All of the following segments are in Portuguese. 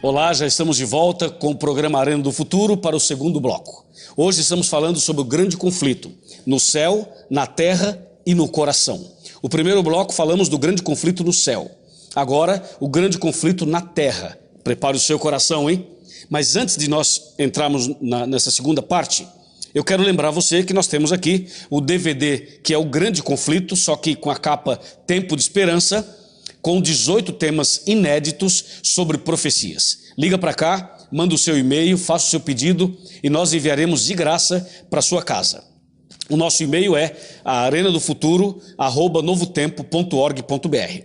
Olá, já estamos de volta com o programa Arena do Futuro para o segundo bloco. Hoje estamos falando sobre o grande conflito no céu, na terra e no coração. O primeiro bloco falamos do grande conflito no céu. Agora, o grande conflito na terra. Prepare o seu coração, hein? Mas antes de nós entrarmos nessa segunda parte, eu quero lembrar você que nós temos aqui o DVD, que é o grande conflito, só que com a capa Tempo de Esperança, com 18 temas inéditos sobre profecias. Liga para cá, manda o seu e-mail, faça o seu pedido e nós enviaremos de graça para sua casa. O nosso e-mail é arenadofuturo@novotempo.org.br.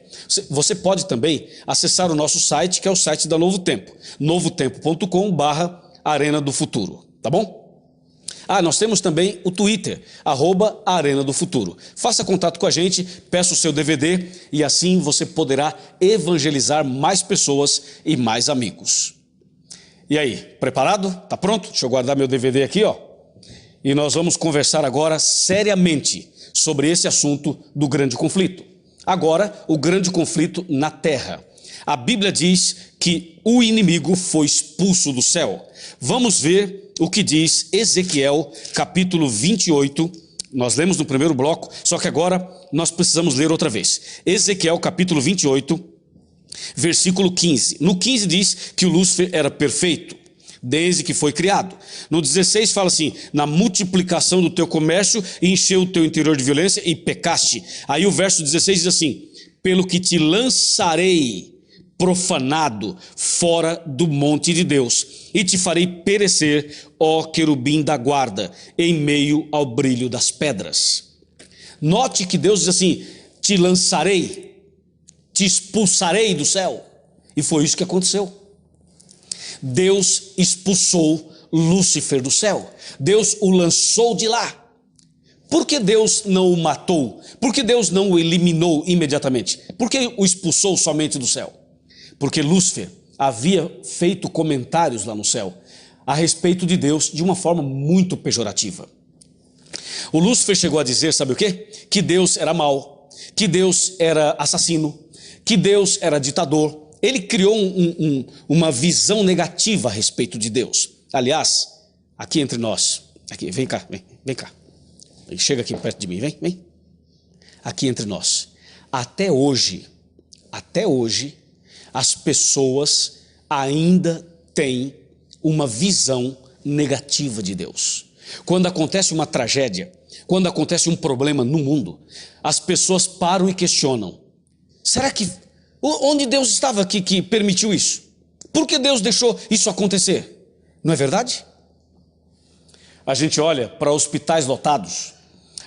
Você pode também acessar o nosso site, que é o site da Novo Tempo, novotempo.com/Arena do Futuro, tá bom? Nós temos também o Twitter, @Arena do Futuro. Faça contato com a gente, peça o seu DVD e assim você poderá evangelizar mais pessoas e mais amigos. E aí, preparado? Tá pronto? Deixa eu guardar meu DVD aqui, ó. E nós vamos conversar agora seriamente sobre esse assunto do grande conflito. Agora, o grande conflito na terra. A Bíblia diz que o inimigo foi expulso do céu. Vamos ver o que diz Ezequiel, capítulo 28. Nós lemos no primeiro bloco, só que agora nós precisamos ler outra vez. Ezequiel, capítulo 28, versículo 15. No 15 diz que o Lúcifer era perfeito, desde que foi criado. No 16 fala assim: na multiplicação do teu comércio, encheu o teu interior de violência e pecaste. Aí o verso 16 diz assim: pelo que te lançarei profanado fora do monte de Deus, e te farei perecer, ó querubim da guarda, em meio ao brilho das pedras. Note que Deus diz assim: te lançarei, te expulsarei do céu. E foi isso que aconteceu. Deus expulsou Lúcifer do céu. Deus o lançou de lá. Por que Deus não o matou? Por que Deus não o eliminou imediatamente? Por que o expulsou somente do céu? Porque Lúcifer havia feito comentários lá no céu a respeito de Deus de uma forma muito pejorativa. O Lúcifer chegou a dizer, sabe o quê? Que Deus era mau, que Deus era assassino, que Deus era ditador. Ele criou uma visão negativa a respeito de Deus. Aliás, aqui entre nós, aqui, vem cá, vem cá. Chega aqui perto de mim, vem. Aqui entre nós. Até hoje, as pessoas ainda têm uma visão negativa de Deus. Quando acontece uma tragédia, quando acontece um problema no mundo, as pessoas param e questionam: será que, onde Deus estava que permitiu isso? Por que Deus deixou isso acontecer? Não é verdade? A gente olha para hospitais lotados,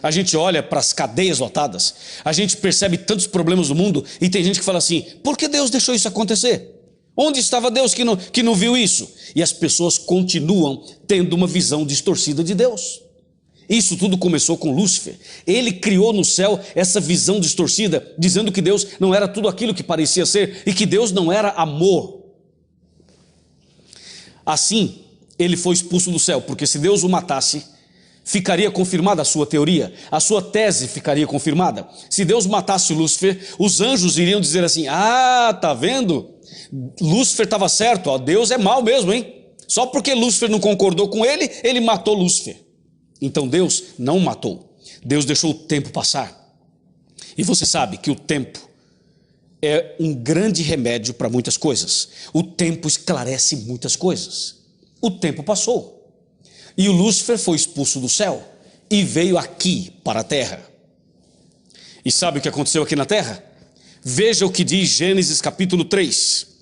a gente olha para as cadeias lotadas, a gente percebe tantos problemas no mundo e tem gente que fala assim: por que Deus deixou isso acontecer? Onde estava Deus que não viu isso? E as pessoas continuam tendo uma visão distorcida de Deus. Isso tudo começou com Lúcifer. Ele criou no céu essa visão distorcida, dizendo que Deus não era tudo aquilo que parecia ser e que Deus não era amor. Assim, ele foi expulso do céu, porque se Deus o matasse, ficaria confirmada a sua teoria, a sua tese ficaria confirmada. Se Deus matasse Lúcifer, os anjos iriam dizer assim: tá vendo? Lúcifer estava certo, ó, Deus é mau mesmo, hein? Só porque Lúcifer não concordou com ele, ele matou Lúcifer. Então Deus não matou. Deus deixou o tempo passar. E você sabe que o tempo é um grande remédio para muitas coisas. O tempo esclarece muitas coisas. O tempo passou. E o Lúcifer foi expulso do céu e veio aqui para a terra. E sabe o que aconteceu aqui na terra? Veja o que diz Gênesis capítulo 3.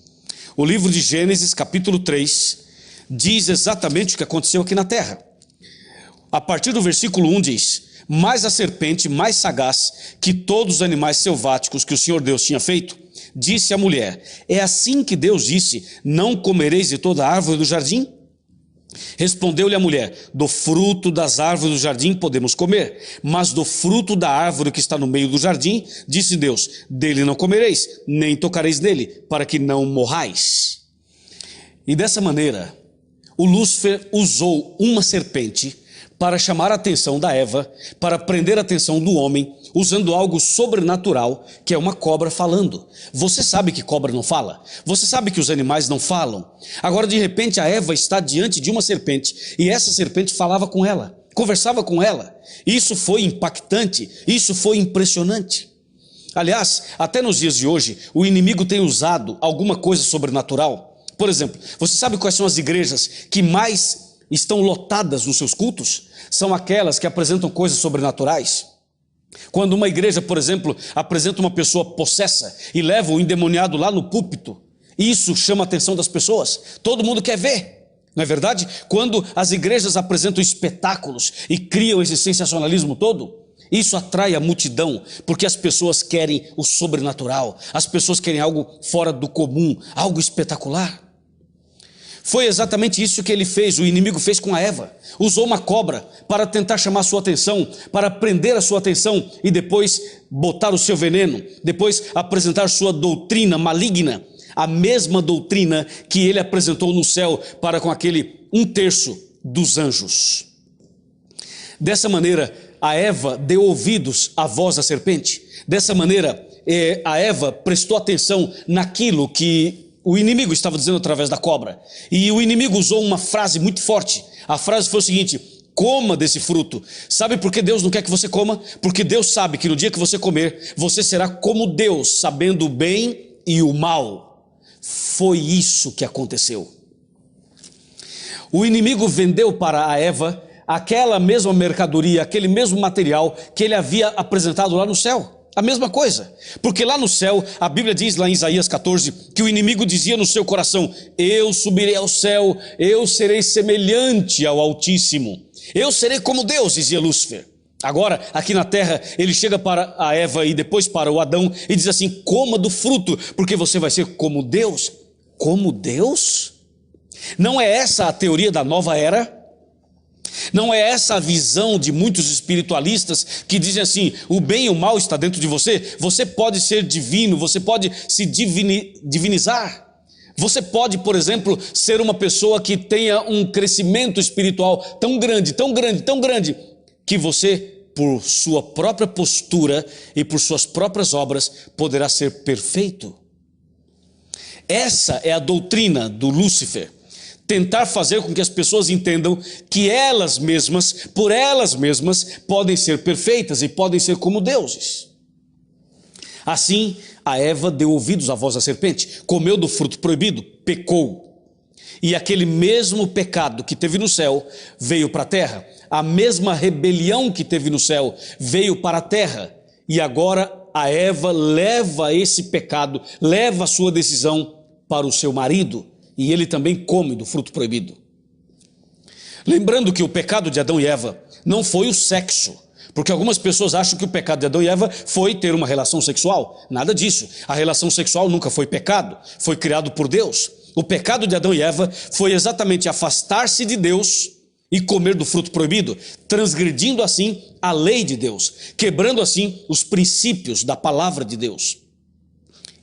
O livro de Gênesis capítulo 3 diz exatamente o que aconteceu aqui na terra. A partir do versículo 1 diz: mas a serpente, mais sagaz que todos os animais selváticos que o Senhor Deus tinha feito, disse à mulher: é assim que Deus disse: não comereis de toda a árvore do jardim? Respondeu-lhe a mulher: do fruto das árvores do jardim podemos comer, mas do fruto da árvore que está no meio do jardim, disse Deus: dele não comereis, nem tocareis nele, para que não morrais. E dessa maneira, o Lúcifer usou uma serpente para chamar a atenção da Eva, para prender a atenção do homem, usando algo sobrenatural, que é uma cobra falando. Você sabe que cobra não fala? Você sabe que os animais não falam? Agora, de repente, a Eva está diante de uma serpente, e essa serpente falava com ela, conversava com ela. Isso foi impactante, isso foi impressionante. Aliás, até nos dias de hoje, o inimigo tem usado alguma coisa sobrenatural. Por exemplo, você sabe quais são as igrejas que mais estão lotadas nos seus cultos? São aquelas que apresentam coisas sobrenaturais. Quando uma igreja, por exemplo, apresenta uma pessoa possessa e leva o endemoniado lá no púlpito, isso chama a atenção das pessoas. Todo mundo quer ver, não é verdade? Quando as igrejas apresentam espetáculos e criam esse sensacionalismo todo, isso atrai a multidão, porque as pessoas querem o sobrenatural, as pessoas querem algo fora do comum, algo espetacular. Foi exatamente isso que ele fez, o inimigo fez com a Eva. Usou uma cobra para tentar chamar a sua atenção, para prender a sua atenção e depois botar o seu veneno, depois apresentar sua doutrina maligna, a mesma doutrina que ele apresentou no céu para com aquele 1/3 dos anjos. Dessa maneira, a Eva deu ouvidos à voz da serpente. Dessa maneira, a Eva prestou atenção naquilo que o inimigo estava dizendo através da cobra. E o inimigo usou uma frase muito forte. A frase foi o seguinte: coma desse fruto. Sabe por que Deus não quer que você coma? Porque Deus sabe que no dia que você comer, você será como Deus, sabendo o bem e o mal. Foi isso que aconteceu. O inimigo vendeu para a Eva aquela mesma mercadoria, aquele mesmo material que ele havia apresentado lá no céu. A mesma coisa, porque lá no céu, a Bíblia diz lá em Isaías 14, que o inimigo dizia no seu coração: eu subirei ao céu, eu serei semelhante ao Altíssimo, eu serei como Deus, dizia Lúcifer. Agora, aqui na terra, ele chega para a Eva e depois para o Adão e diz assim: coma do fruto, porque você vai ser como Deus. Como Deus? Não é essa a teoria da nova era? Não é essa a visão de muitos espiritualistas que dizem assim: o bem e o mal está dentro de você, você pode ser divino, você pode se divinizar. Você pode, por exemplo, ser uma pessoa que tenha um crescimento espiritual tão grande, tão grande, tão grande, que você, por sua própria postura e por suas próprias obras, poderá ser perfeito. Essa é a doutrina do Lúcifer. Tentar fazer com que as pessoas entendam que elas mesmas, por elas mesmas, podem ser perfeitas e podem ser como deuses. Assim, a Eva deu ouvidos à voz da serpente, comeu do fruto proibido, pecou. E aquele mesmo pecado que teve no céu veio para a terra. A mesma rebelião que teve no céu veio para a terra. E agora a Eva leva esse pecado, leva a sua decisão para o seu marido. E ele também come do fruto proibido. Lembrando que o pecado de Adão e Eva não foi o sexo, porque algumas pessoas acham que o pecado de Adão e Eva foi ter uma relação sexual. Nada disso. A relação sexual nunca foi pecado, foi criado por Deus. O pecado de Adão e Eva foi exatamente afastar-se de Deus e comer do fruto proibido, transgredindo assim a lei de Deus, quebrando assim os princípios da palavra de Deus.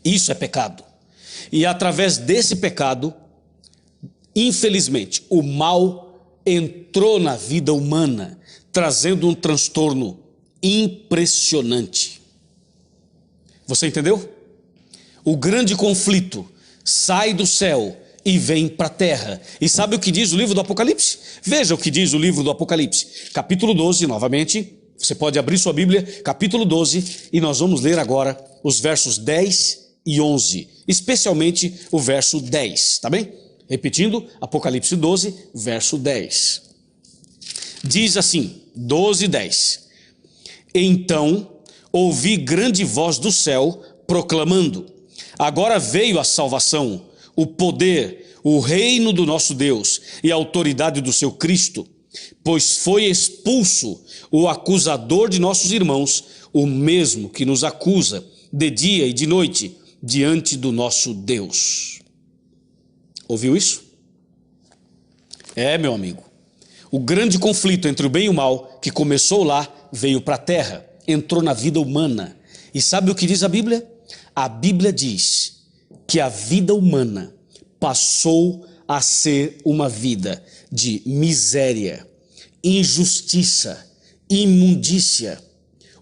Isso é pecado. E através desse pecado, infelizmente, o mal entrou na vida humana, trazendo um transtorno impressionante. Você entendeu? O grande conflito sai do céu e vem para a terra. E sabe o que diz o livro do Apocalipse? Veja o que diz o livro do Apocalipse. Capítulo 12, novamente. Você pode abrir sua Bíblia, capítulo 12, e nós vamos ler agora os versos 10 e 11, especialmente o verso 10, tá bem? Repetindo, Apocalipse 12, verso 10. Diz assim, 12, 10. Então ouvi grande voz do céu proclamando: agora veio a salvação, o poder, o reino do nosso Deus e a autoridade do seu Cristo, pois foi expulso o acusador de nossos irmãos, o mesmo que nos acusa de dia e de noite diante do nosso Deus. Ouviu isso? Meu amigo, o grande conflito entre o bem e o mal, que começou lá, veio para a terra, entrou na vida humana. E sabe o que diz a Bíblia? A Bíblia diz que a vida humana passou a ser uma vida de miséria, injustiça, imundícia,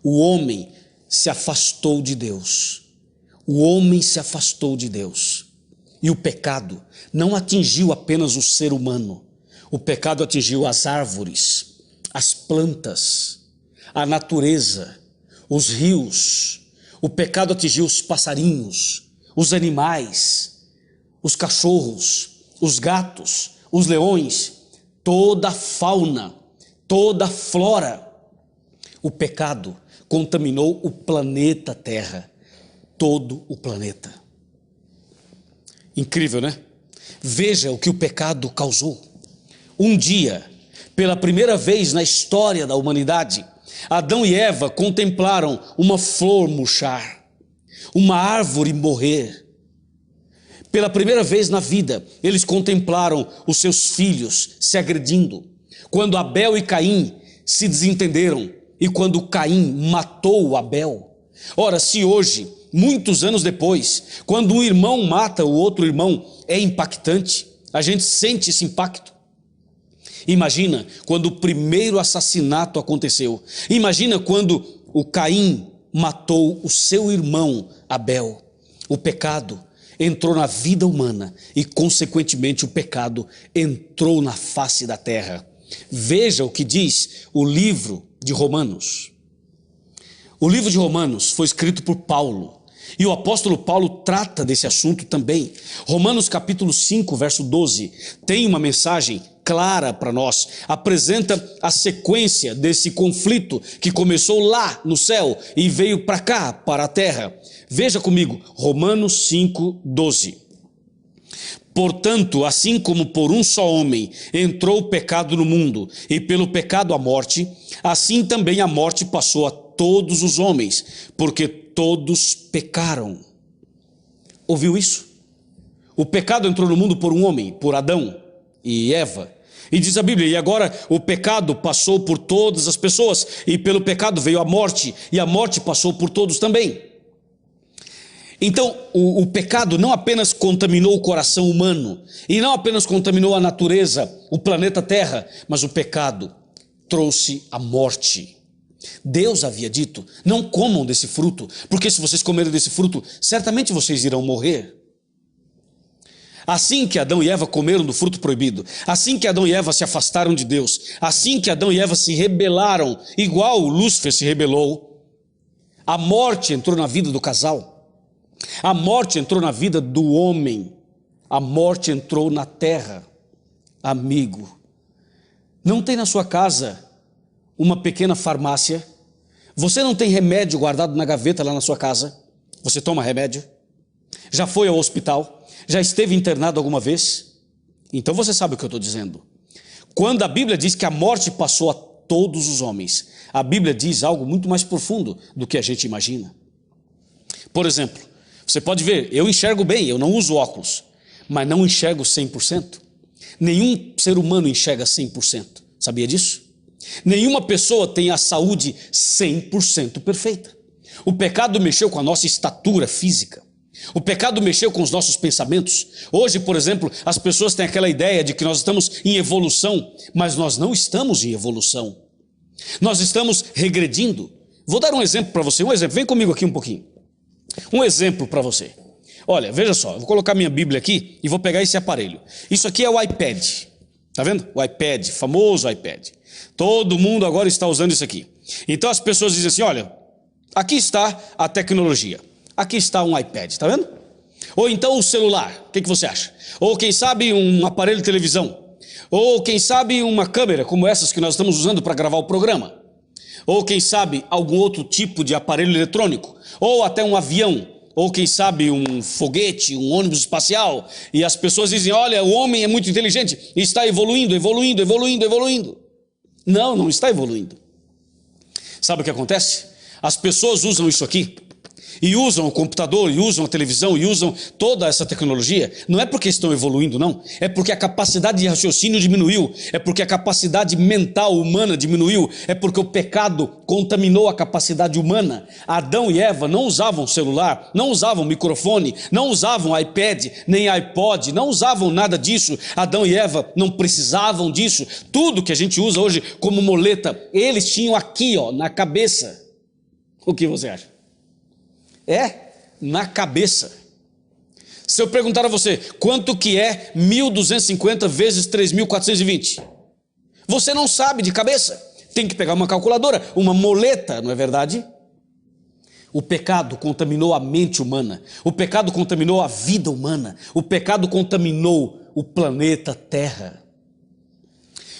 o homem se afastou de Deus. O homem se afastou de Deus. E o pecado não atingiu apenas o ser humano. O pecado atingiu as árvores, as plantas, a natureza, os rios. O pecado atingiu os passarinhos, os animais, os cachorros, os gatos, os leões, toda a fauna, toda a flora. O pecado contaminou o planeta Terra, todo o planeta. Incrível, né? Veja o que o pecado causou. Um dia, pela primeira vez na história da humanidade, Adão e Eva contemplaram uma flor murchar, uma árvore morrer. Pela primeira vez na vida, eles contemplaram os seus filhos se agredindo. Quando Abel e Caim se desentenderam e quando Caim matou Abel. Ora, se hoje, muitos anos depois, quando um irmão mata o outro irmão, é impactante, a gente sente esse impacto. Imagina quando o primeiro assassinato aconteceu. Imagina quando o Caim matou o seu irmão Abel. O pecado entrou na vida humana e, consequentemente, o pecado entrou na face da terra. Veja o que diz o livro de Romanos. O livro de Romanos foi escrito por Paulo. E o apóstolo Paulo trata desse assunto também. Romanos capítulo 5, verso 12, tem uma mensagem clara para nós. Apresenta a sequência desse conflito que começou lá no céu e veio para cá, para a terra. Veja comigo, Romanos 5, 12. Portanto, assim como por um só homem entrou o pecado no mundo, e pelo pecado a morte, assim também a morte passou a todos os homens, porque todos pecaram. Ouviu isso? O pecado entrou no mundo por um homem, por Adão e Eva. E diz a Bíblia, e agora o pecado passou por todas as pessoas, e pelo pecado veio a morte, e a morte passou por todos também. Então, o pecado não apenas contaminou o coração humano, e não apenas contaminou a natureza, o planeta Terra, mas o pecado trouxe a morte. Deus havia dito, não comam desse fruto, porque se vocês comerem desse fruto, certamente vocês irão morrer. Assim que Adão e Eva comeram do fruto proibido, assim que Adão e Eva se afastaram de Deus, assim que Adão e Eva se rebelaram, igual Lúcifer se rebelou, a morte entrou na vida do casal. A morte entrou na vida do homem, a morte entrou na terra. Amigo, não tem na sua casa uma pequena farmácia? Você não tem remédio guardado na gaveta lá na sua casa? Você toma remédio? Já foi ao hospital? Já esteve internado alguma vez? Então você sabe o que eu estou dizendo. Quando a Bíblia diz que a morte passou a todos os homens, a Bíblia diz algo muito mais profundo do que a gente imagina. Por exemplo, você pode ver, eu enxergo bem, eu não uso óculos, mas não enxergo 100%. Nenhum ser humano enxerga 100%. Sabia disso? Nenhuma pessoa tem a saúde 100% perfeita. O pecado mexeu com a nossa estatura física. O pecado mexeu com os nossos pensamentos. Hoje, por exemplo, as pessoas têm aquela ideia de que nós estamos em evolução, mas nós não estamos em evolução. Nós estamos regredindo. Vou dar um exemplo para você, um exemplo, vem comigo aqui um pouquinho. Um exemplo para você. Olha, veja só, eu vou colocar minha Bíblia aqui e vou pegar esse aparelho. Isso aqui é o iPad, tá vendo? O iPad, famoso iPad. Todo mundo agora está usando isso aqui. Então as pessoas dizem assim, olha, aqui está a tecnologia. Aqui está um iPad, tá vendo? Ou então o celular, o que você acha? Ou quem sabe um aparelho de televisão. Ou quem sabe uma câmera como essas que nós estamos usando para gravar o programa. Ou quem sabe algum outro tipo de aparelho eletrônico. Ou até um avião. Ou quem sabe um foguete, um ônibus espacial. E as pessoas dizem, olha, o homem é muito inteligente e está evoluindo, evoluindo, evoluindo, evoluindo. Não está evoluindo. Sabe o que acontece? As pessoas usam isso aqui e usam o computador, e usam a televisão, e usam toda essa tecnologia, não é porque estão evoluindo, não. É porque a capacidade de raciocínio diminuiu, é porque a capacidade mental humana diminuiu, é porque o pecado contaminou a capacidade humana. Adão e Eva não usavam celular, não usavam microfone, não usavam iPad, nem iPod, não usavam nada disso. Adão e Eva não precisavam disso. Tudo que a gente usa hoje como muleta, eles tinham aqui, ó, na cabeça. O que você acha? É na cabeça. Se eu perguntar a você, quanto que é 1.250 vezes 3.420? Você não sabe de cabeça. Tem que pegar uma calculadora, uma moleta, não é verdade? O pecado contaminou a mente humana. O pecado contaminou a vida humana. O pecado contaminou o planeta Terra.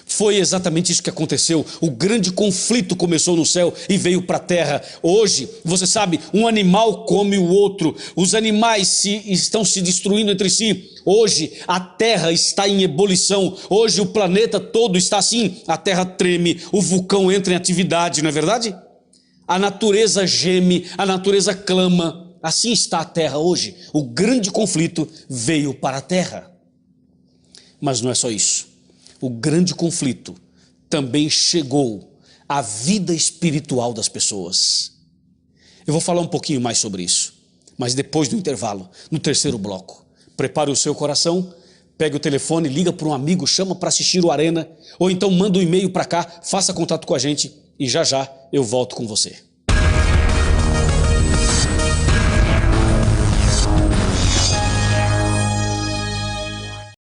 Foi exatamente isso que aconteceu. O grande conflito começou no céu e veio para a terra. Hoje, você sabe, um animal come o outro. Os animais estão se destruindo entre si. Hoje, a terra está em ebulição. Hoje, o planeta todo está assim. A terra treme, o vulcão entra em atividade, não é verdade? A natureza geme, a natureza clama. Assim está a terra hoje. O grande conflito veio para a terra. Mas não é só isso. O grande conflito também chegou à vida espiritual das pessoas. Eu vou falar um pouquinho mais sobre isso, mas depois do intervalo, no terceiro bloco. Prepare o seu coração, pegue o telefone, liga para um amigo, chama para assistir o Arena, ou então manda um e-mail para cá, faça contato com a gente e já já eu volto com você.